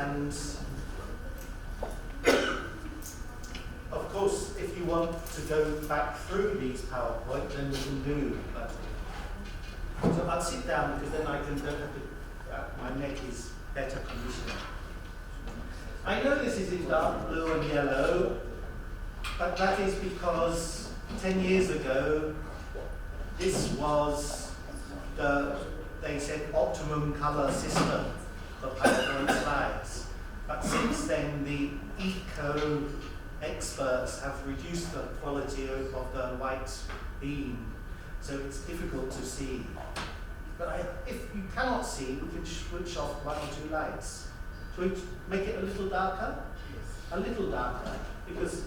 And of course, if you want to go back through these PowerPoint, then we can do that. So I'll sit down because then I don't have to, my neck is better conditioned. I know this is in dark blue and yellow, but that is because 10 years ago, this was the, they said, optimum color system for PowerPoint slides. But since then, the eco experts have reduced the quality of the white beam, so it's difficult to see. But if you cannot see, we can switch off one or two lights. Should we make it a little darker? Yes. A little darker, because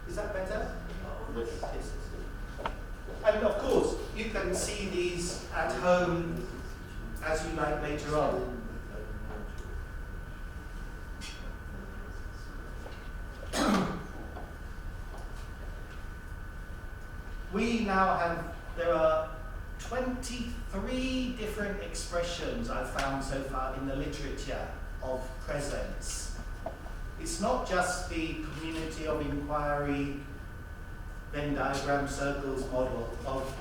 is that better? Yes. Yes. And of course, you can see these at home as you like later on. We now have, there are 23 different expressions I've found so far in the literature of presence. It's not just the community of inquiry, Venn diagram circles model of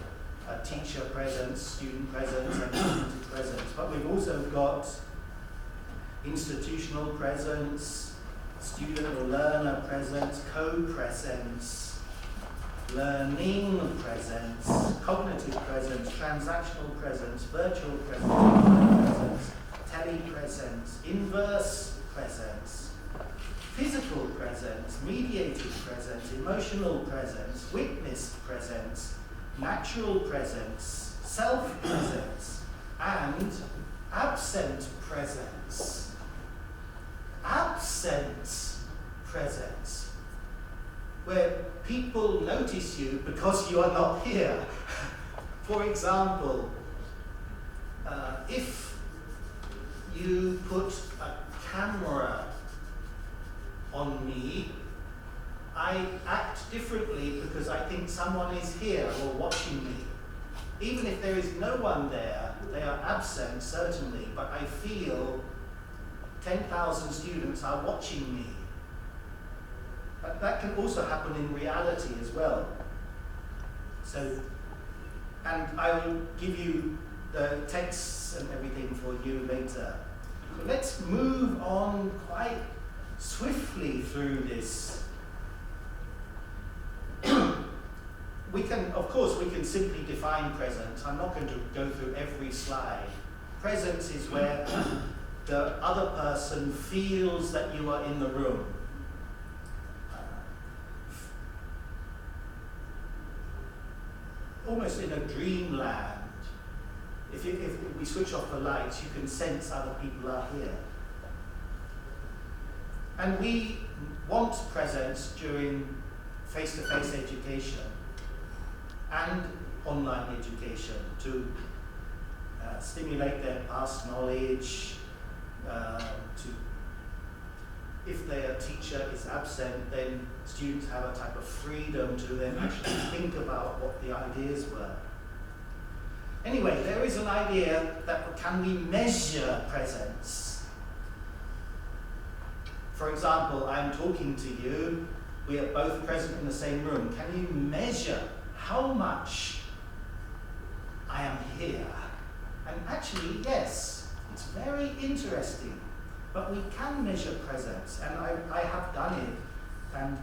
teacher presence, student presence, and community presence, but we've also got institutional presence, student or learner presence, co-presence, learning presence, cognitive presence, transactional presence, virtual presence, telepresence, inverse presence, physical presence, mediated presence, emotional presence, witnessed presence, natural presence, self-presence, and absent presence. Absent presence, where people notice you because you are not here. For example, if you put a camera on me, I act differently because I think someone is here or watching me. Even if there is no one there, they are absent certainly, but I feel 10,000 students are watching me. But that can also happen in reality as well. So, and I will give you the texts and everything for you later. So let's move on quite swiftly through this. We can, of course, we can simply define presence. I'm not going to go through every slide. Presence is where the other person feels that you are in the room. Almost in a dreamland. If we switch off the lights, you can sense other people are here. And we want presence during face-to-face education and online education to stimulate their past knowledge, if their teacher is absent, then students have a type of freedom to then actually think about what the ideas were. Anyway, there is an idea that can we measure presence? For example, I'm talking to you, we are both present in the same room. Can you measure how much I am here? And actually, yes, it's very interesting. But we can measure presence, and I have done it. And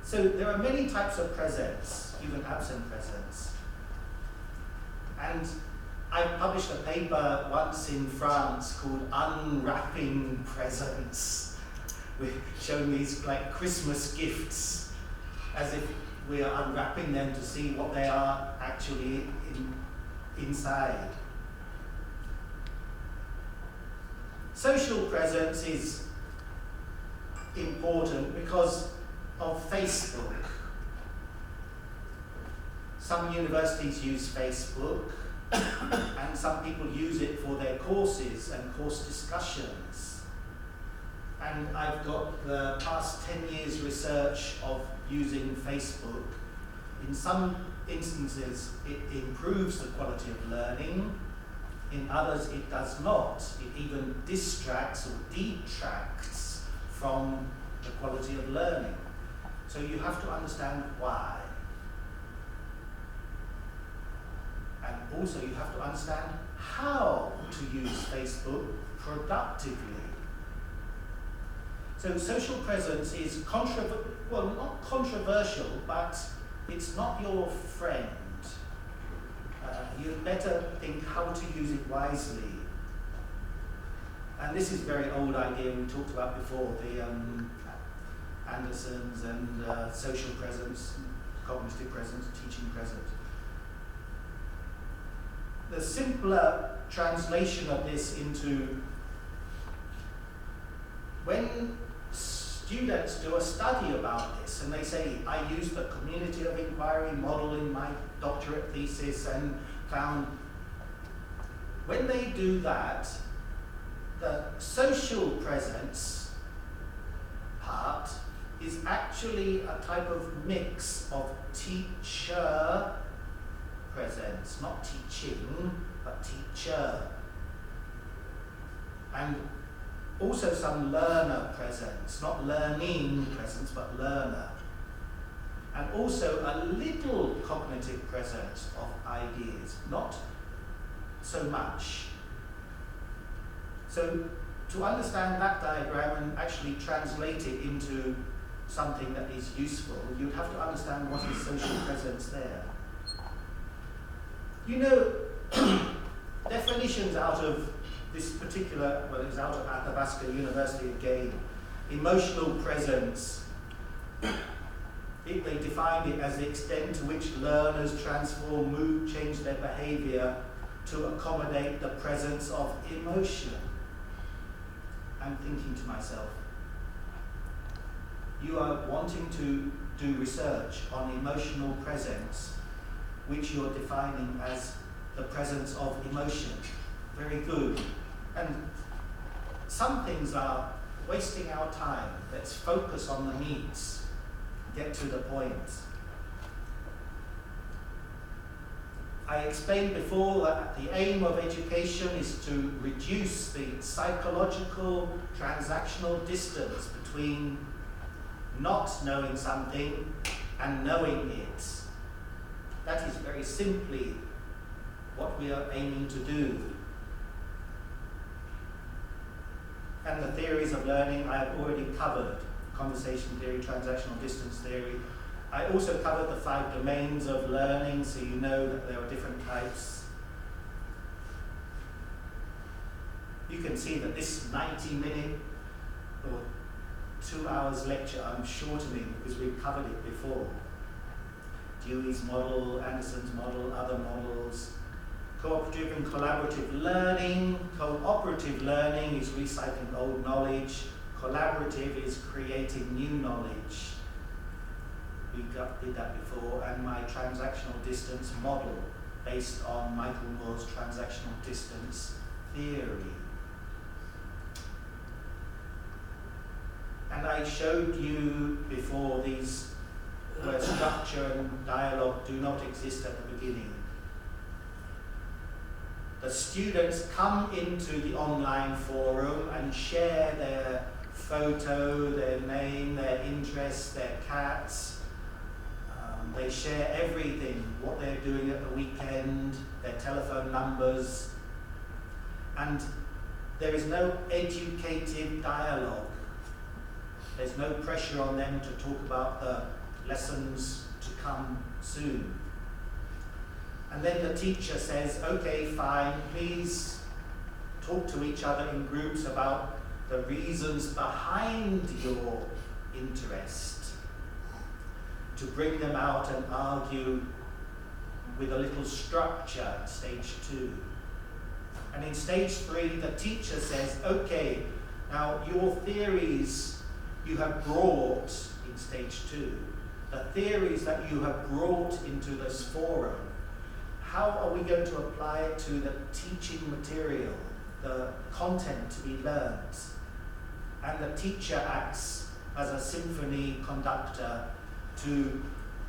so there are many types of presence, even absent presence. And I published a paper once in France called Unwrapping Presence. We're showing these like Christmas gifts as if we are unwrapping them to see what they are actually inside. Social presence is important because of Facebook. Some universities use Facebook, and some people use it for their courses and course discussions. And I've got the past 10 years research of using Facebook. In some instances, it improves the quality of learning. In others, it does not. It even distracts or detracts from the quality of learning. So you have to understand why. And also you have to understand how to use Facebook productively. So social presence is not controversial, but it's not your friend. You'd better think how to use it wisely. And this is a very old idea we talked about before, the Andersons and social presence, cognitive presence, teaching presence. The simpler translation of this into when students do a study about this and they say, I used the community of inquiry model in my doctorate thesis and found, when they do that, the social presence part is actually a type of mix of teacher presence, not teaching, but teacher. And also some learner presence, not learning presence, but learner. And also a little cognitive presence of ideas, not so much. So to understand that diagram and actually translate it into something that is useful, you'd have to understand what is social presence there. You know, definitions out of this particular, well, it's out of Athabasca University again, emotional presence. They defined it as the extent to which learners transform, move, change their behavior to accommodate the presence of emotion. I'm thinking to myself, you are wanting to do research on emotional presence, which you're defining as the presence of emotion. Very good. And some things are wasting our time. Let's focus on the needs, get to the point. I explained before that the aim of education is to reduce the psychological transactional distance between not knowing something and knowing it. That is very simply what we are aiming to do. And the theories of learning I have already covered: conversation theory, transactional distance theory. I also covered the 5 domains of learning, so you know that there are different types. You can see that this 90-minute or 2 hours lecture I'm shortening because we've covered it before. Dewey's model, Anderson's model, other models. Cooperative and collaborative learning. Cooperative learning is recycling old knowledge. Collaborative is creating new knowledge. We did that before. And my transactional distance model, based on Michael Moore's transactional distance theory. And I showed you before these where structure and dialogue do not exist at the beginning. The students come into the online forum and share their photo, their name, their interests, their cats. They share everything, what they're doing at the weekend, their telephone numbers. And there is no educative dialogue. There's no pressure on them to talk about the lessons to come soon. And then the teacher says, okay, fine, please talk to each other in groups about the reasons behind your interest, to bring them out and argue with a little structure, stage 2. And in stage 3, the teacher says, okay, now your theories you have brought in stage 2, the theories that you have brought into this forum, how are we going to apply it to the teaching material, the content to be learned? And the teacher acts as a symphony conductor to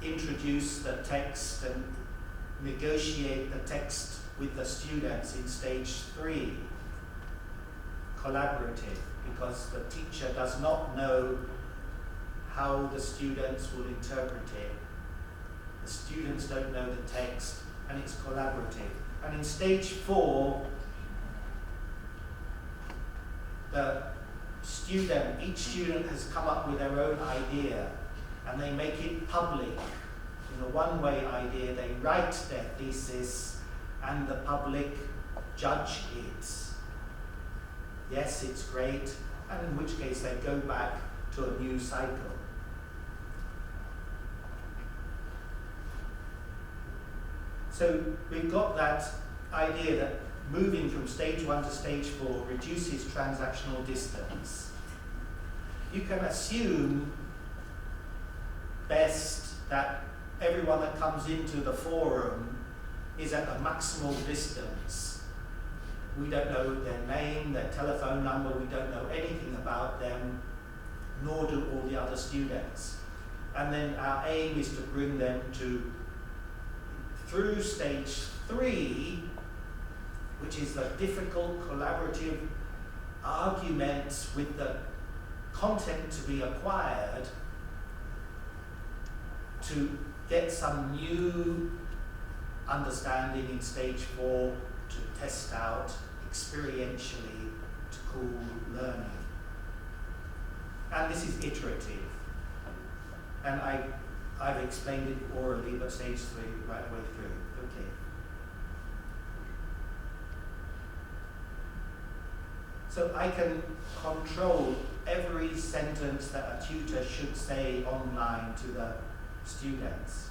introduce the text and negotiate the text with the students in stage 3, collaborative, because the teacher does not know how the students will interpret it. The students don't know the text, and it's collaborative. And in stage 4, each student has come up with their own idea, and they make it public. In a one-way idea, they write their thesis, and the public judge it. Yes, it's great, and in which case they go back to a new cycle. So we've got that idea that moving from stage 1 to stage 4 reduces transactional distance. You can assume best that everyone that comes into the forum is at a maximal distance. We don't know their name, their telephone number, we don't know anything about them, nor do all the other students. And then our aim is to bring them through stage 3, which is the difficult collaborative arguments with the content to be acquired, to get some new understanding in stage 4 to test out experientially to call learning. And this is iterative. And I've explained it orally, but stage 3 right away through. Okay. So I can control every sentence that a tutor should say online to the students.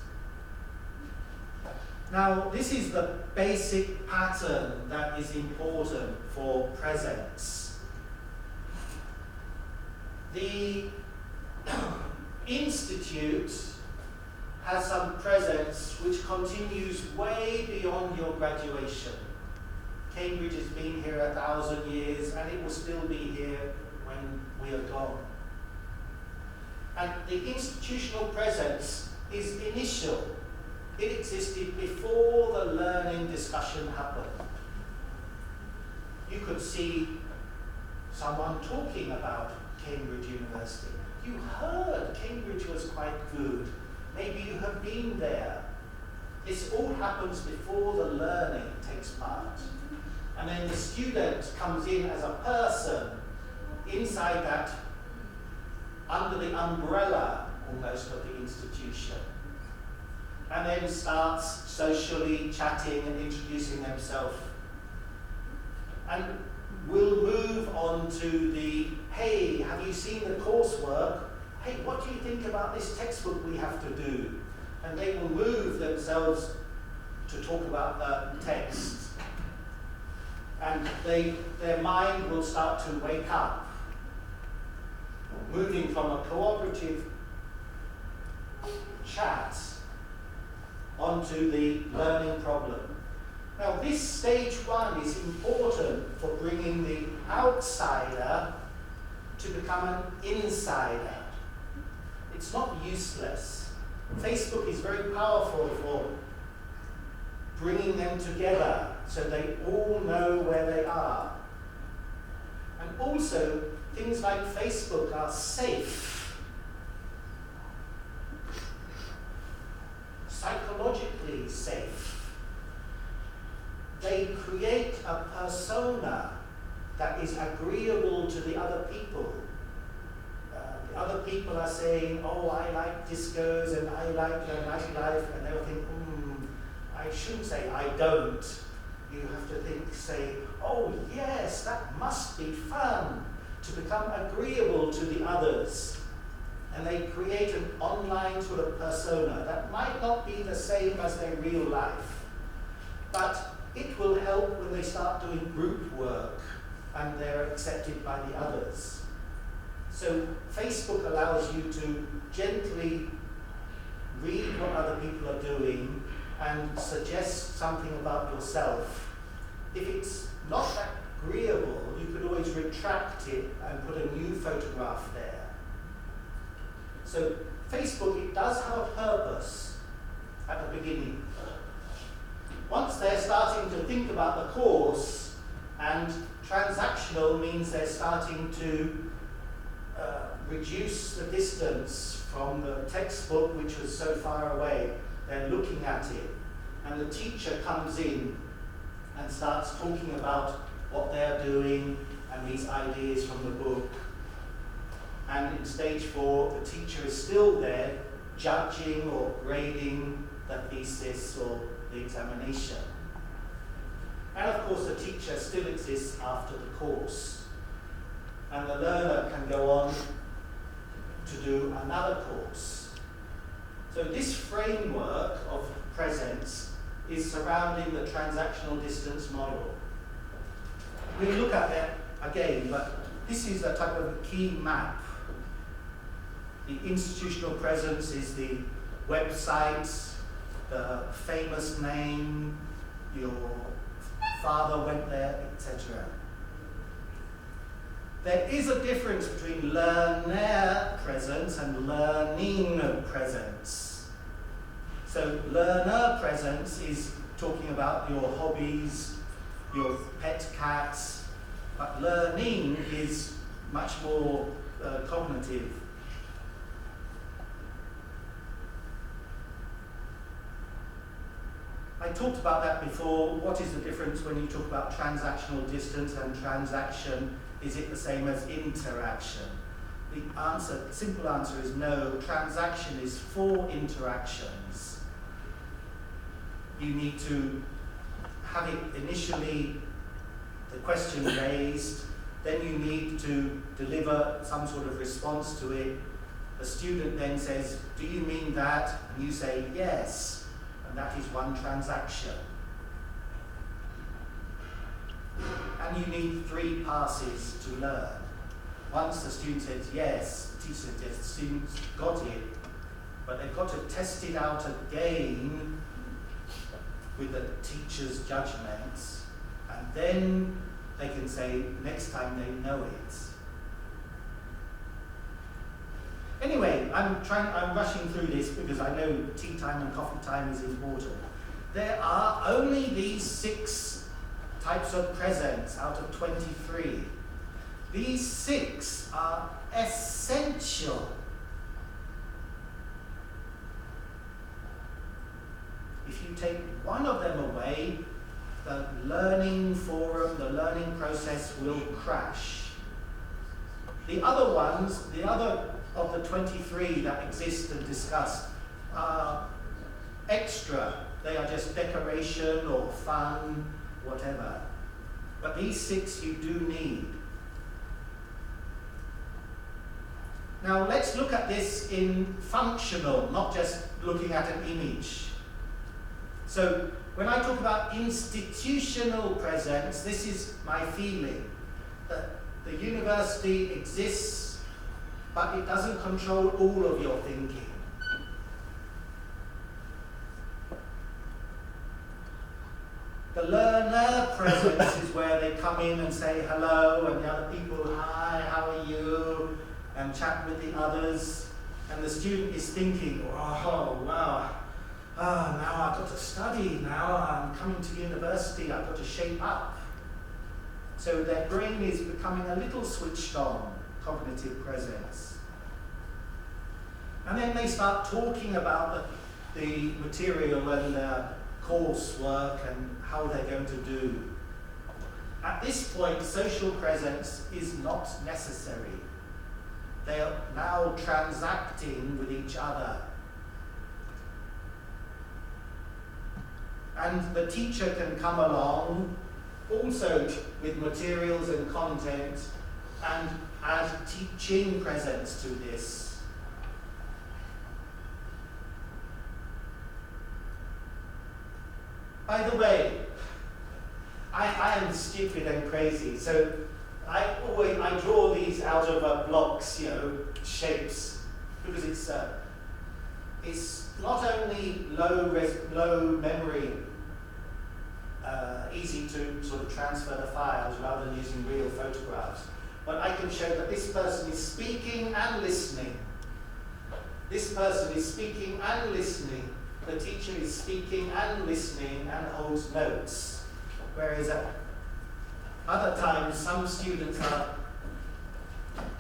Now, this is the basic pattern that is important for presence. The Institute has some presence which continues way beyond your graduation. Cambridge has been here 1,000 years, and it will still be here when we are gone. And the institutional presence is initial. It existed before the learning discussion happened. You could see someone talking about Cambridge University. You heard Cambridge was quite good. Maybe you have been there. This all happens before the learning takes part. And then the student comes in as a person inside that, under the umbrella almost of the institution. And then starts socially chatting and introducing themselves. And we'll move on to the, hey, have you seen the coursework? Hey, what do you think about this textbook we have to do? And they will move themselves to talk about the text. And their mind will start to wake up, moving from a cooperative chat onto the learning problem. Now, this stage 1 is important for bringing the outsider to become an insider. It's not useless. Facebook is very powerful for bringing them together so they all know where they are. And also, things like Facebook are safe. Psychologically safe. They create a persona that is agreeable to the other people. The other people are saying, oh, I like discos and I like the nightlife, and they'll think, I shouldn't say I don't. You have to say, oh yes, that must be fun, to become agreeable to the others. And they create an online sort of persona that might not be the same as their real life, but it will help when they start doing group work and they're accepted by the others. So Facebook allows you to gently read what other people are doing and suggest something about yourself. If it's not that agreeable, you could always retract it and put a new photograph there. So Facebook, it does have a purpose at the beginning. Once they're starting to think about the course, and transactional means they're starting to reduce the distance from the textbook, which was so far away. They're looking at it, and the teacher comes in and starts talking about what they're doing and these ideas from the book. And in stage 4, the teacher is still there judging or grading the thesis or the examination. And of course the teacher still exists after the course. And the learner can go on to do another course. So this framework of presence is surrounding the transactional distance model. We'll look at that again, but this is a type of key map. The institutional presence is the website, the famous name, your father went there, etc. There is a difference between learner presence and learning presence. So learner presence is talking about your hobbies, your pet cats, but learning is much more cognitive. I talked about that before. What is the difference when you talk about transactional distance and transaction? Is it the same as interaction? The answer, simple answer is no. Transaction is for interactions. You need to have it initially, the question raised, then you need to deliver some sort of response to it. The student then says, do you mean that? And you say, yes. And that is one transaction. And you need 3 passes to learn. Once the student says yes, the teacher says yes, the student's got it, but they've got to test it out again with the teacher's judgments, and then they can say next time they know it. Anyway, I'm rushing through this because I know tea time and coffee time is important. There are only these 6 types of presence out of 23. These 6 are essential. If you take one of them away, the learning forum, the learning process will crash. The other ones, the other of the 23 that exist and discussed are extra. They are just decoration or fun, whatever. But these 6 you do need. Now let's look at this in functional, not just looking at an image. So when I talk about institutional presence, this is my feeling, that the university exists, but it doesn't control all of your thinking. The learner presence is where they come in and say hello, and the other people, hi, how are you, and chat with the others, and the student is thinking, oh, wow, now I've got to study, now I'm coming to university, I've got to shape up. So their brain is becoming a little switched on, cognitive presence. And then they start talking about the material and their coursework and how they're going to do. At this point, social presence is not necessary. They are now transacting with each other. And the teacher can come along also with materials and content and add teaching presence to this. By the way, I am stupid and crazy, so I draw these out of blocks, shapes, because it's not only low memory, easy to sort of transfer the files rather than using real photographs, but I can show that this person is speaking and listening. this person is speaking and listening. The teacher is speaking and listening and holds notes. Whereas at other times, some students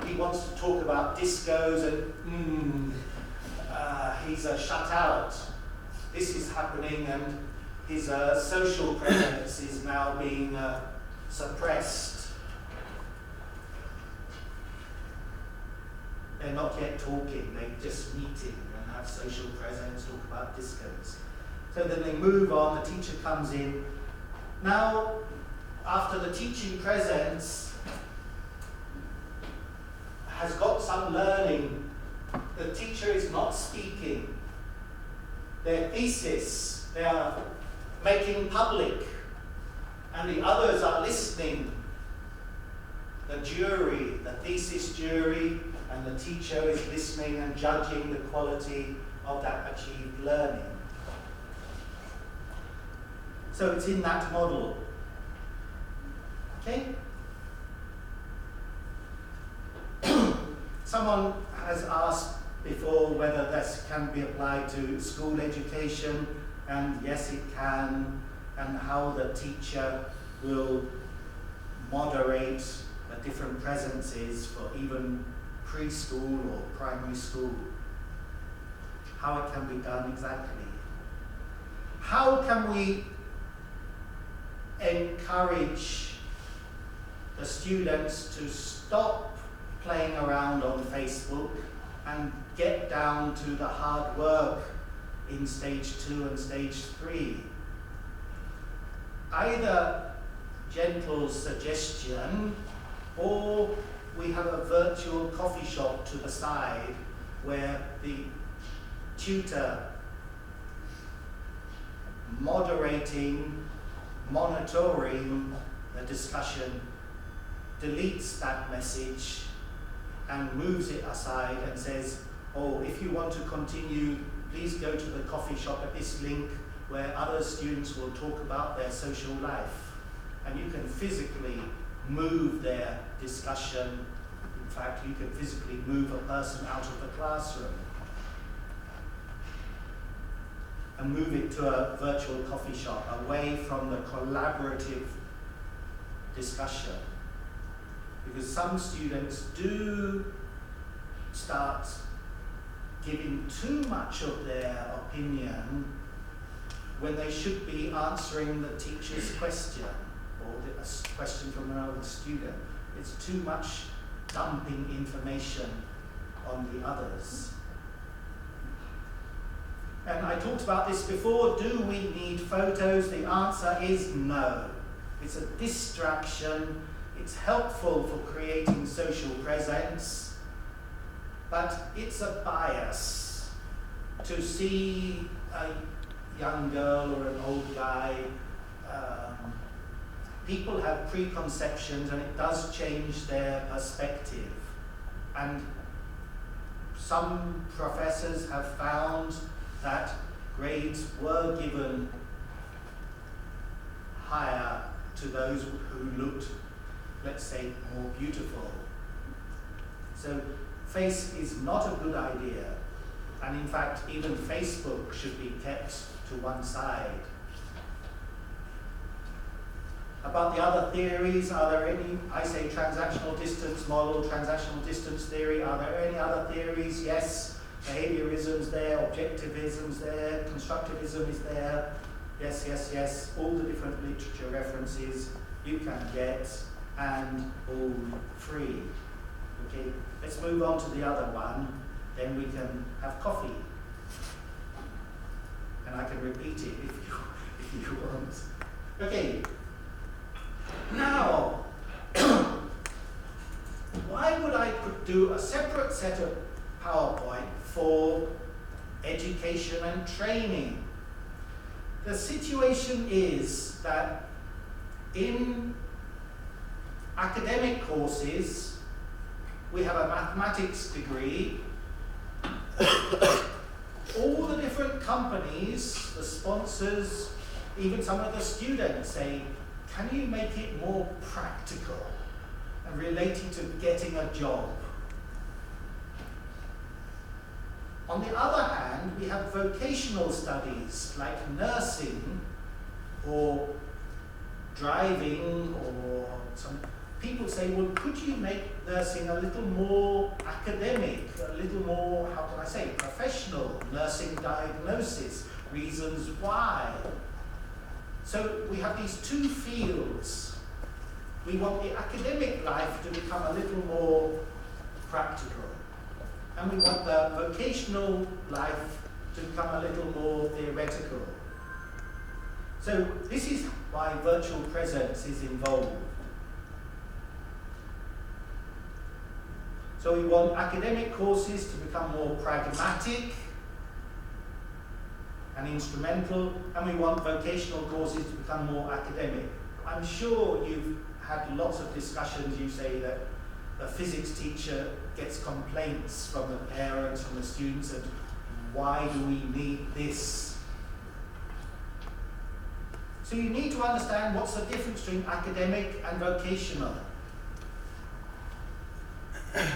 he wants to talk about discos and he's shut out. This is happening and his social presence is now being suppressed. They're not yet talking, they're just meeting and have social presence, talk about discos. So then they move on, the teacher comes in. Now, after the teaching presence has got some learning, the teacher is not speaking. Their thesis, they are making public, and the others are listening. The jury, the thesis jury, and the teacher is listening and judging the quality of that achieved learning. So it's in that model. Okay? Someone has asked before whether this can be applied to school education, and yes, it can, and how the teacher will moderate the different presences for even preschool or primary school. How it can be done exactly. How can we encourage the students to stop playing around on Facebook and get down to the hard work in stage 2 and stage 3? Either gentle suggestion, or we have a virtual coffee shop to the side where the tutor moderating, monitoring the discussion deletes that message and moves it aside and says, oh, if you want to continue, please go to the coffee shop at this link where other students will talk about their social life. And you can physically move their discussion. In fact, you can physically move a person out of the classroom and move it to a virtual coffee shop away from the collaborative discussion. Because some students do start giving too much of their opinion when they should be answering the teacher's question or a question from another student. It's too much dumping information on the others. And I talked about this before. Do we need photos? The answer is no. It's a distraction. It's helpful for creating social presence, but it's a bias to see a young girl or an old guy. People have preconceptions, and it does change their perspective. And some professors have found that grades were given higher to those who looked, let's say, more beautiful. So face is not a good idea. And in fact, even Facebook should be kept to one side. About the other theories, are there any? I say transactional distance model, transactional distance theory. Are there any other theories? Yes. Behaviorism's there, objectivism's there, constructivism is there. Yes, yes, yes. All the different literature references you can get, and all free. Okay, let's move on to the other one. Then we can have coffee. And I can repeat it if you want. Okay. Now, why would I do a separate set of PowerPoint for education and training? The situation is that in academic courses, we have a mathematics degree. All the different companies, the sponsors, even some of the students say, can you make it more practical and relating to getting a job? On the other hand, we have vocational studies like nursing or driving, or some people say, well, could you make nursing a little more academic, a little more, how can I say, professional, nursing diagnosis, reasons why. So we have these two fields. We want the academic life to become a little more practical, and we want the vocational life to become a little more theoretical. So this is why virtual presence is involved. So we want academic courses to become more pragmatic and instrumental, and we want vocational courses to become more academic. I'm sure you've had lots of discussions. You say that a physics teacher gets complaints from the parents, from the students, and why do we need this? So you need to understand what's the difference between academic and vocational. And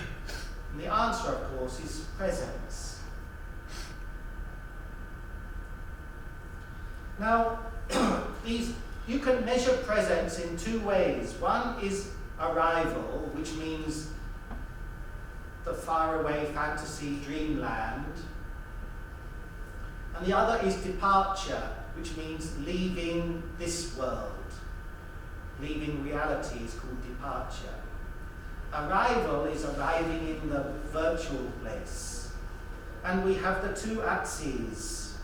the answer, of course, is presence. Now, you can measure presence in two ways. One is arrival, which means the faraway fantasy dreamland. And the other is departure, which means leaving this world. Leaving reality is called departure. Arrival is arriving in the virtual place. And we have the two axes.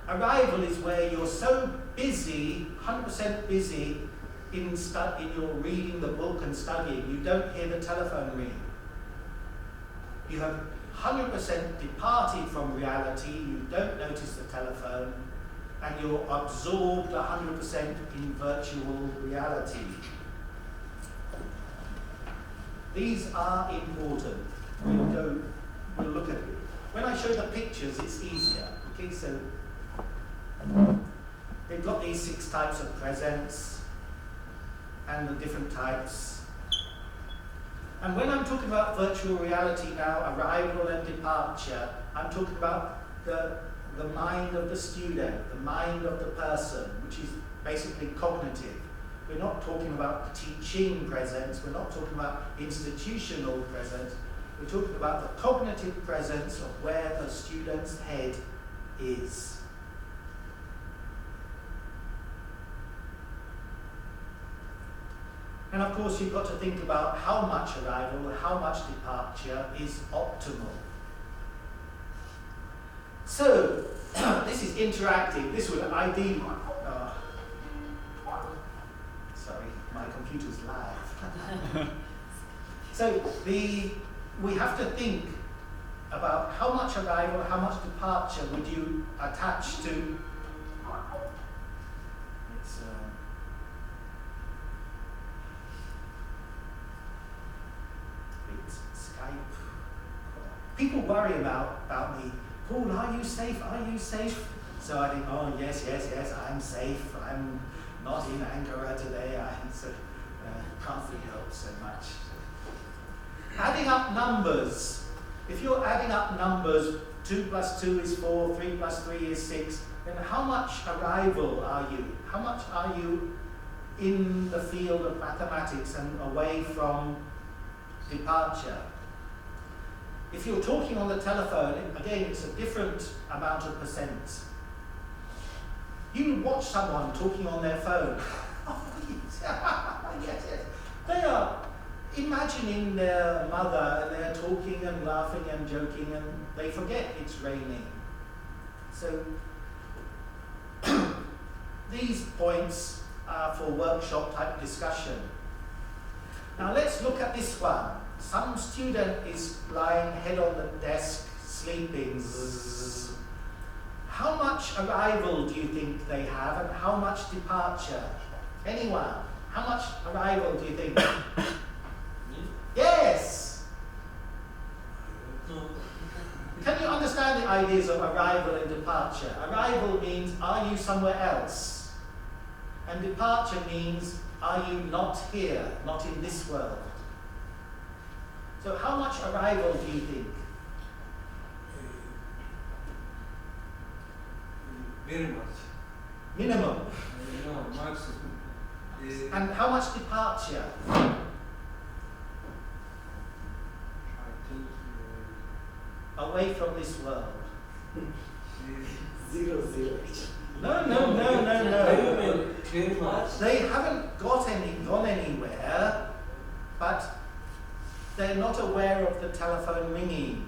Arrival is where you're so busy, 100% busy, in your reading the book and studying, you don't hear the telephone ring. You have 100% departed from reality, you don't notice the telephone, and you're absorbed 100% in virtual reality. These are important. We'll look at it. When I show the pictures, it's easier. Okay, so they've got these 6 types of presence and the different types. And when I'm talking about virtual reality now, arrival and departure, I'm talking about the mind of the student, the mind of the person, which is basically cognitive. We're not talking about teaching presence, we're not talking about institutional presence, we're talking about the cognitive presence of where the student's head is. And of course, you've got to think about how much arrival, how much departure is optimal. So, this is interactive. This would ideally... sorry, my computer's live. So, we have to think about how much arrival, how much departure would you attach to... People worry about me. Paul, are you safe? Are you safe? So I think, oh, yes, I'm safe. I'm not in Ankara today. I can't really help so much. Adding up numbers. If you're adding up numbers, 2 plus 2 is 4, 3 plus 3 is 6, then how much arrival are you? How much are you in the field of mathematics and away from departure? If you're talking on the telephone, again, it's a different amount of percent. You would watch someone talking on their phone. Yes. They are imagining their mother, and they're talking and laughing and joking, and they forget it's raining. So these points are for workshop type discussion. Now let's look at this one. Some student is lying head on the desk, sleeping. Zzz. How much arrival do you think they have, and how much departure? Anyone? How much arrival do you think? Yes! Can you understand the ideas of arrival and departure? Arrival means, are you somewhere else? And departure means, are you not here, not in this world? So how much arrival do you think? Very much. Minimum. No, maximum. And how much departure? I think Away from this world. 0, 0. No. very much. They haven't gone anywhere, but they're not aware of the telephone ringing.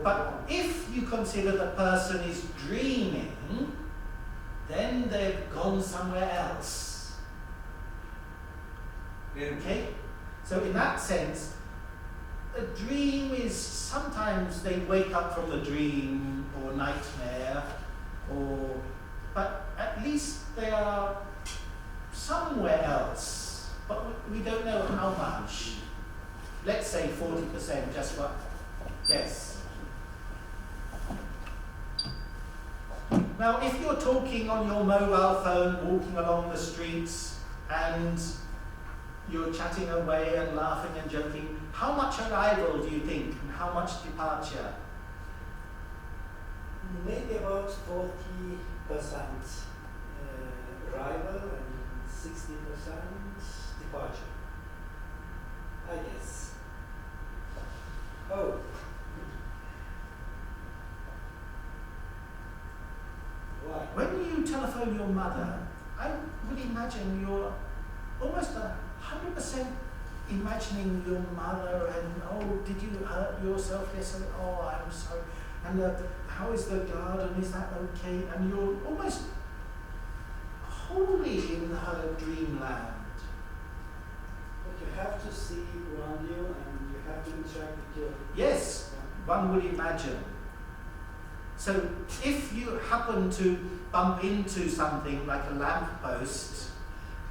But if you consider the person is dreaming, then they've gone somewhere else. Okay? So in that sense, a dream is sometimes they wake up from the dream or nightmare, but at least they are somewhere else. But we don't know how much. Let's say 40%, just for guess. Now, if you're talking on your mobile phone, walking along the streets, and you're chatting away and laughing and joking, how much arrival do you think, and how much departure? Maybe about 40% arrival and 60% departure. I guess. Oh. Why? When you telephone your mother, I would imagine you're almost 100% imagining your mother and, oh, did you hurt yourself yesterday? Oh, I'm sorry. And how is the garden? Is that okay? And you're almost wholly in her dreamland. But you have to see around you and you have to interact with your... Yes, one would imagine. So if you happen to bump into something like a lamppost,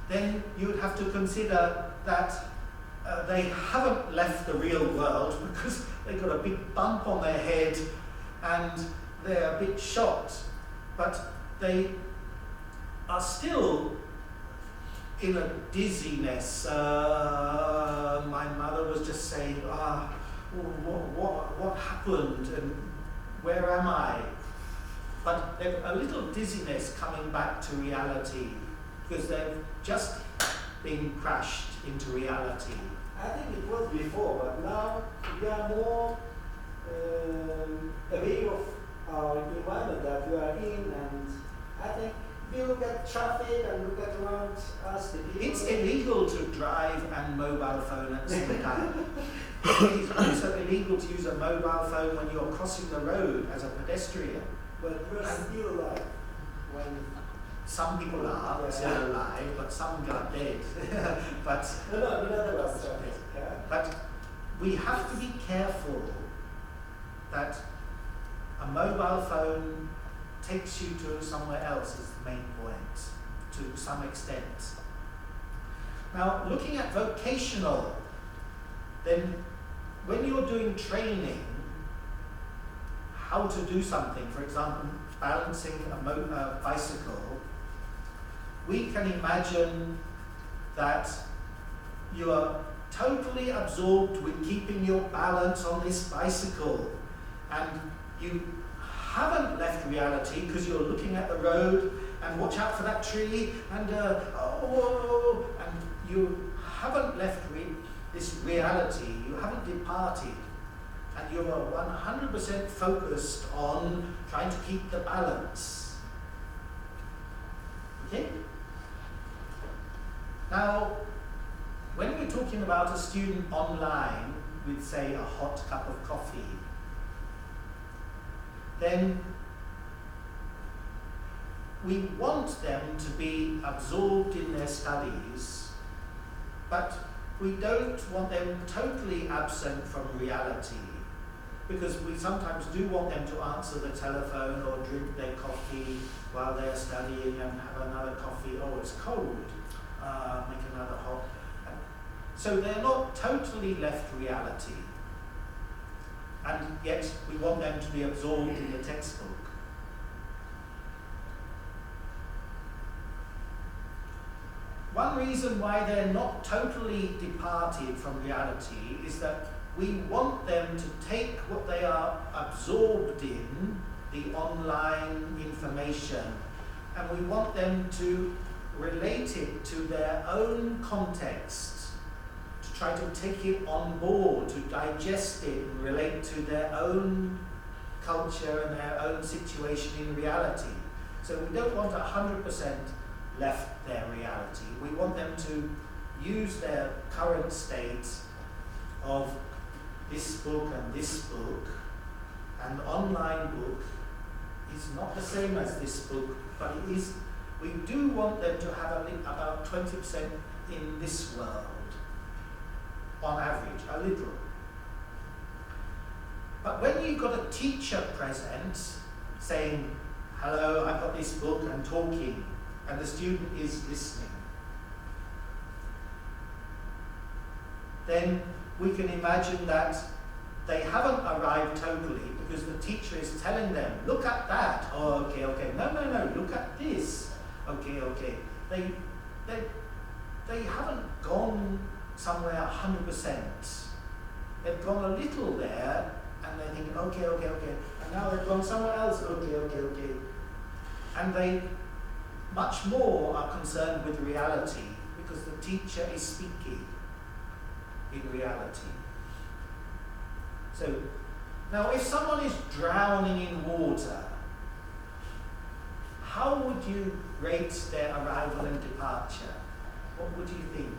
then you would have to consider that they haven't left the real world because they've got a big bump on their head and they're a bit shocked, but they are still in a dizziness. My mother was just saying, what happened and where am I? But there's a little dizziness coming back to reality because they've just been crashed into reality. I think it was before, but now we are more aware of our environment that we are in, and I think we look at traffic and look at around us, the people. It's illegal to drive and mobile phone at the same time. It is also illegal to use a mobile phone when you're crossing the road as a pedestrian. But we're still alive. When some people are still alive, but some got dead. But none of us are. Yeah. But we have to be careful that a mobile phone takes you to somewhere else is the main point, to some extent. Now, looking at vocational, then when you're doing training, how to do something, for example, balancing a bicycle, we can imagine that you are totally absorbed with keeping your balance on this bicycle, and you haven't left reality because you're looking at the road and watch out for that tree and and you haven't left this reality, you haven't departed, and you are 100% focused on trying to keep the balance. Okay? Now, when we're talking about a student online with, say, a hot cup of coffee, then we want them to be absorbed in their studies, but we don't want them totally absent from reality, because we sometimes do want them to answer the telephone or drink their coffee while they're studying and have another coffee. Oh, it's cold. Make another hot. So they're not totally left reality, and yet we want them to be absorbed in the textbook. One reason why they're not totally departed from reality is that we want them to take what they are absorbed in the online information, and we want them to relate it to their own context, to try to take it on board, to digest it and relate to their own culture and their own situation in reality. So we don't want 100% left their reality. We want them to use their current state of this book and this book, and the online book is not the same as this book, but it is. We do want them to have about 20% in this world, on average, a little. But when you've got a teacher present saying, hello, I've got this book, and talking, and the student is listening, then we can imagine that they haven't arrived totally because the teacher is telling them, look at that. Oh, okay, okay. No, no, no, look at this. Okay, okay. They haven't gone somewhere 100%. They've gone a little there, and they're thinking, okay, okay, okay. And now they've gone somewhere else. Okay, okay, okay. And they much more are concerned with reality because the teacher is speaking in reality. So, now if someone is drowning in water, how would you rate their arrival and departure? What would you think?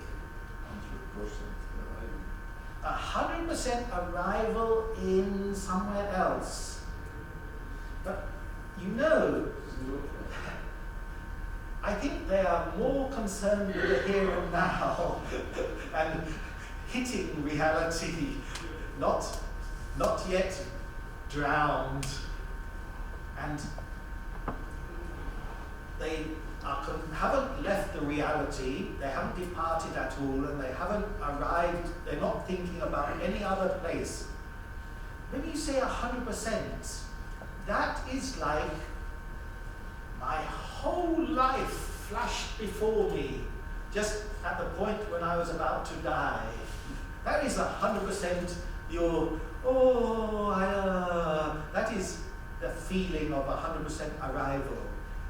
100% arrival in somewhere else. But you know, I think they are more concerned with the here and now and hitting reality, not yet drowned, and they haven't left the reality, they haven't departed at all, and they haven't arrived, they're not thinking about any other place. When you say 100%, that is like my whole life flashed before me, just at the point when I was about to die. That is 100% that is the feeling of 100% arrival.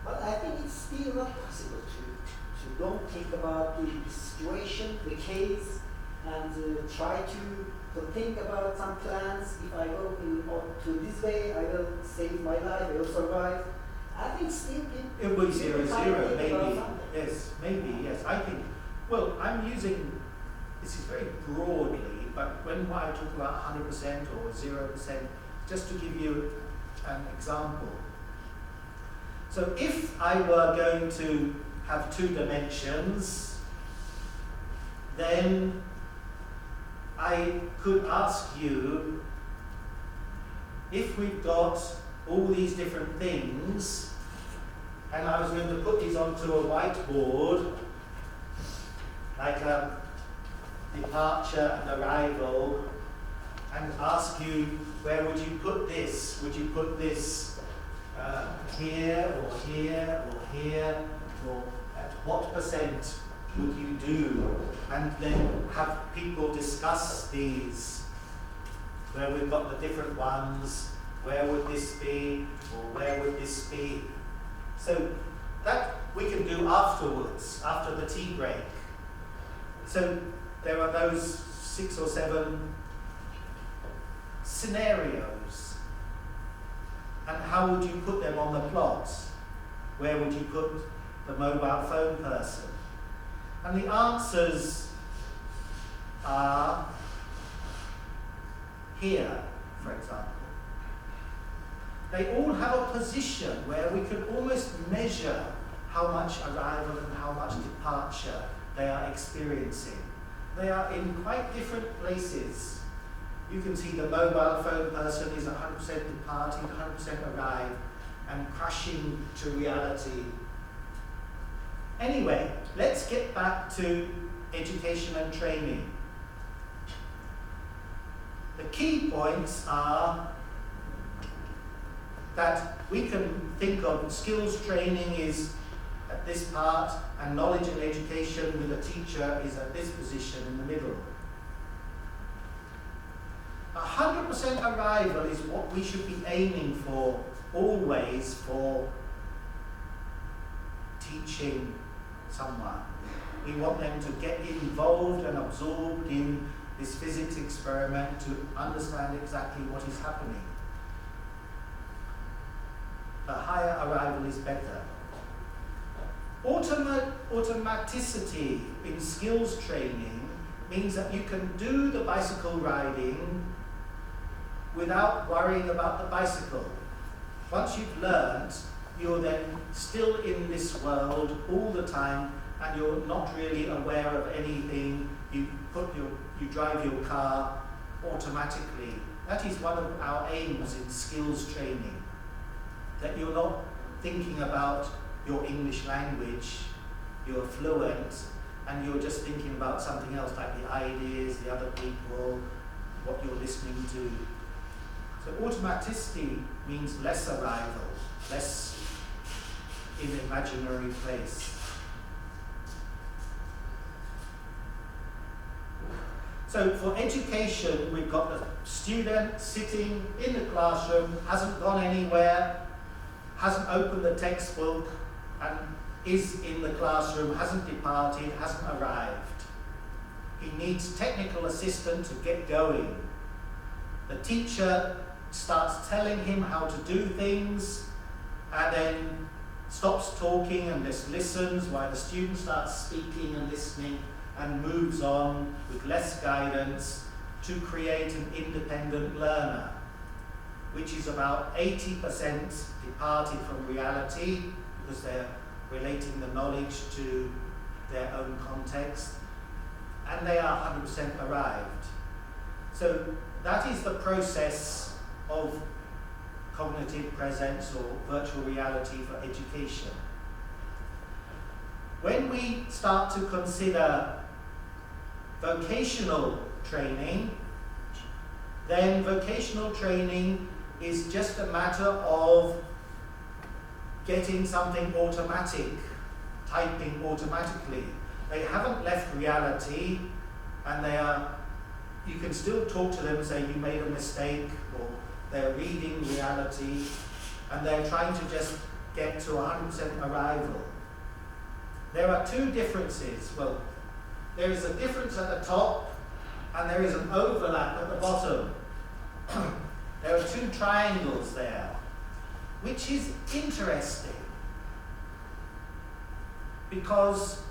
But I think it's still not possible to don't think about the situation, the case, and try to think about some plans. If I go to this way, I will save my life, I will survive. I think still it will be 0-0, maybe. Yes, maybe, yes. I think, well, I'm using, this is very broadly, but when I talk about 100% or 0%, just to give you an example. So if I were going to have 2 dimensions, then I could ask you, if we've got all these different things, and I was going to put these onto a whiteboard, like a departure and arrival, and ask you, where would you put this? Would you put this here, or here, or here, or at what percent would you do? And then have people discuss these, where we've got the different ones, where would this be, or where would this be? So that we can do afterwards, after the tea break. So there are those 6 or 7 scenarios. And how would you put them on the plot? Where would you put the mobile phone person? And the answers are here, for example. They all have a position where we can almost measure how much arrival and how much departure they are experiencing. They are in quite different places. You can see the mobile phone person is 100% departing, 100% arrived, and crashing to reality. Anyway, let's get back to education and training. The key points are that we can think of skills training is at this part, and knowledge and education with a teacher is at this position in the middle. 100% arrival is what we should be aiming for always for teaching someone. We want them to get involved and absorbed in this physics experiment to understand exactly what is happening. A higher arrival is better. Automaticity in skills training means that you can do the bicycle riding without worrying about the bicycle. Once you've learned, you're then still in this world all the time, and you're not really aware of anything. You drive your car automatically. That is one of our aims in skills training, that you're not thinking about your English language, you're fluent, and you're just thinking about something else, like the ideas, the other people, what you're listening to. So automaticity means less arrival, less in imaginary place. So for education, we've got the student sitting in the classroom, hasn't gone anywhere, hasn't opened the textbook, and is in the classroom, hasn't departed, hasn't arrived. He needs technical assistance to get going. The teacher starts telling him how to do things, and then stops talking and just listens while the student starts speaking and listening, and moves on with less guidance to create an independent learner, which is about 80% departed from reality because they're relating the knowledge to their own context, and they are 100% arrived. So that is the process of cognitive presence or virtual reality for education. When we start to consider vocational training, then vocational training is just a matter of getting something automatic, typing automatically. They haven't left reality, and you can still talk to them and say you made a mistake, or they're reading reality, and they're trying to just get to 100% arrival. There are two differences. Well, there is a difference at the top, and there is an overlap at the bottom. There are two triangles there, which is interesting, because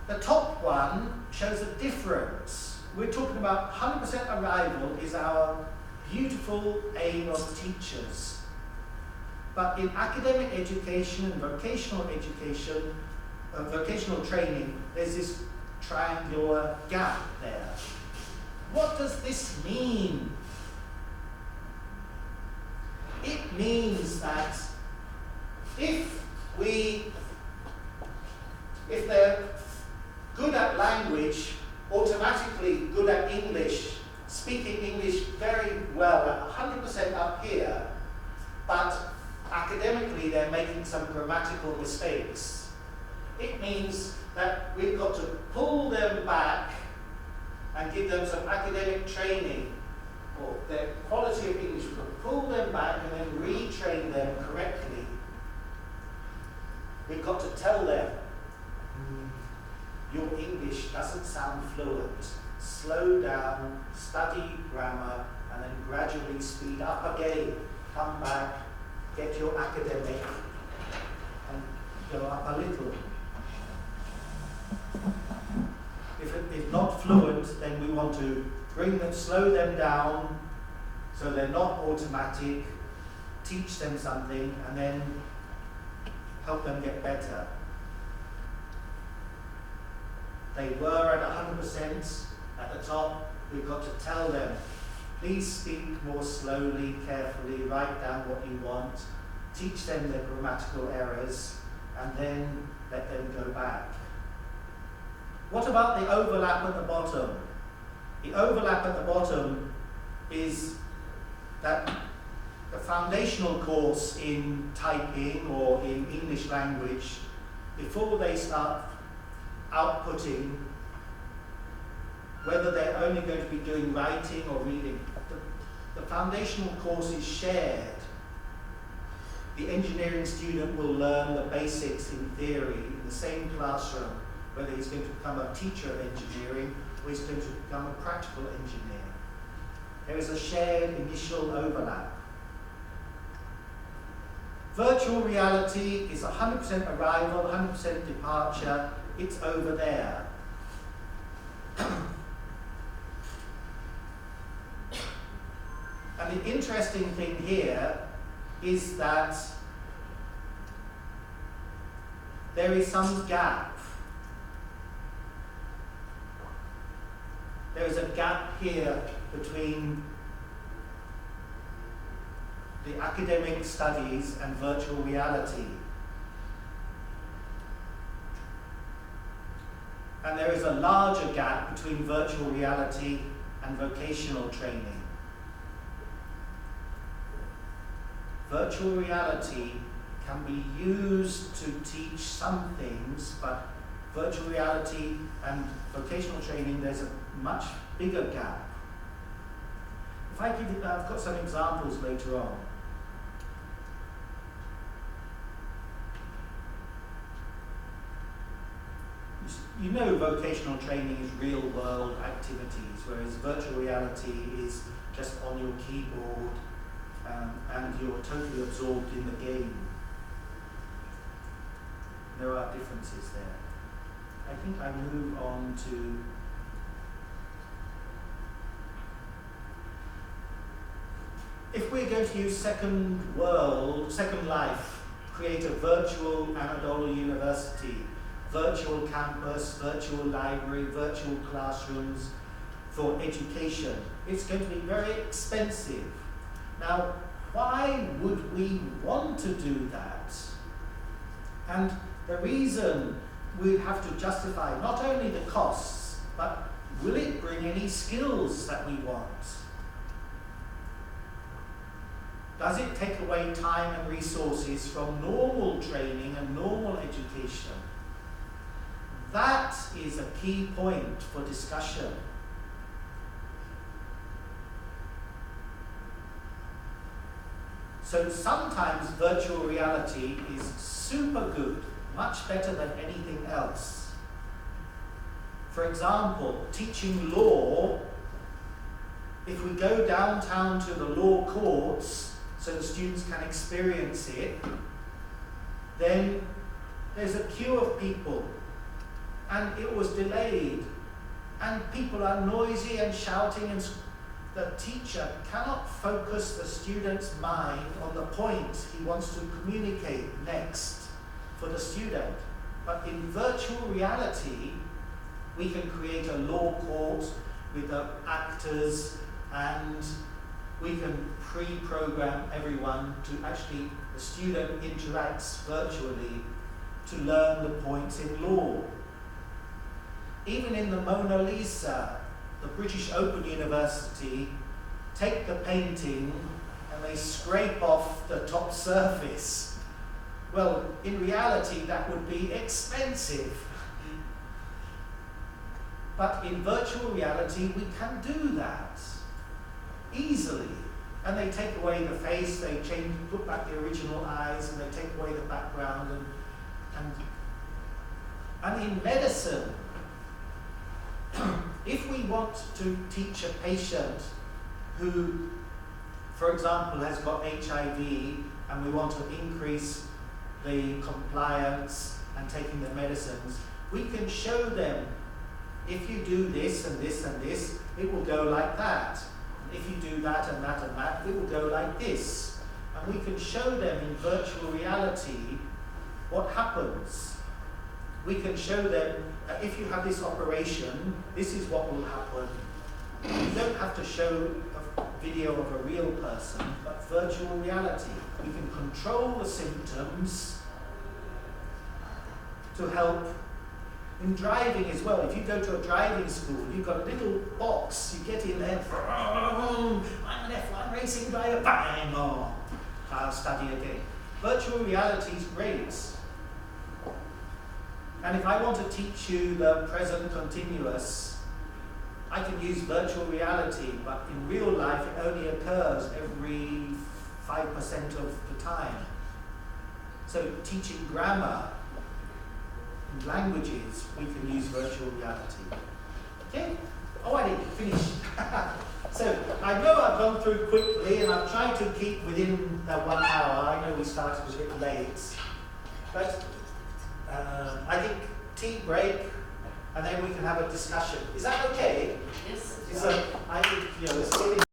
the top one shows a difference. We're talking about 100% arrival is our beautiful aim of teachers. But in academic education and vocational education, vocational training, there's this triangular gap there. What does this mean? It means that if they're good at language, automatically good at English, speaking English very well at 100% up here, but academically they're making some grammatical mistakes, it means that we've got to pull them back and give them some academic training, or their quality of English. We've got to pull them back and then retrain them correctly. We've got to tell them, your English doesn't sound fluent. Slow down, study grammar, and then gradually speed up again. Come back, get your academic, and go up a little. If it is not fluent, then we want to slow them down so they're not automatic, teach them something, and then help them get better. They were at 100% at the top. We've got to tell them, please speak more slowly, carefully, write down what you want, teach them their grammatical errors, and then let them go back. What about the overlap at the bottom? The overlap at the bottom is that the foundational course in typing or in English language, before they start outputting, whether they're only going to be doing writing or reading, the foundational course is shared. The engineering student will learn the basics in theory in the same classroom, whether he's going to become a teacher of engineering or he's going to become a practical engineer. There is a shared initial overlap. Virtual reality is 100% arrival, 100% departure. It's over there. And the interesting thing here is that there is some gap. There is a gap here between the academic studies and virtual reality. And there is a larger gap between virtual reality and vocational training. Virtual reality can be used to teach some things, but virtual reality and vocational training, there's a much bigger gap. If I give you, I've got some examples later on. You know, vocational training is real world activities, whereas virtual reality is just on your keyboard and you're totally absorbed in the game. There are differences there. I think I move on to if we're going to use Second Life, create a virtual Anadolu University, virtual campus, virtual library, virtual classrooms for education, it's going to be very expensive. Now, why would we want to do that? And the reason we have to justify not only the costs, but will it bring any skills that we want? Does it take away time and resources from normal training and normal education? That is a key point for discussion. So sometimes virtual reality is super good, much better than anything else. For example, teaching law, if we go downtown to the law courts so the students can experience it, then there's a queue of people and it was delayed and people are noisy and shouting and the teacher cannot focus the student's mind on the point he wants to communicate next for the student. But in virtual reality, we can create a law court with the actors and we can pre-program everyone to actually, the student interacts virtually to learn the points in law. Even in the Mona Lisa, the British Open University take the painting and they scrape off the top surface. Well, in reality, that would be expensive. But in virtual reality, we can do that easily. And they take away the face, they put back the original eyes, and they take away the background. And in medicine, if we want to teach a patient who, for example, has got HIV and we want to increase the compliance and taking the medicines, we can show them, if you do this and this and this, it will go like that. If you do that and that and that, it will go like this. And we can show them in virtual reality what happens. We can show them that if you have this operation, this is what will happen. You don't have to show a video of a real person, but virtual reality. We can control the symptoms to help in driving as well. If you go to a driving school, you've got a little box, you get in there, I'm an F1 racing driver, bang, oh, I'll study again. Virtual reality is great. And if I want to teach you the present continuous, I can use virtual reality, but in real life it only occurs every 5% of the time. So teaching grammar and languages, we can use virtual reality. Okay? Oh, I didn't finish. So I know I've gone through quickly and I've tried to keep within the 1 hour. I know we started a bit late. But I think tea break and then we can have a discussion. Is that okay? Yes. I think, it's getting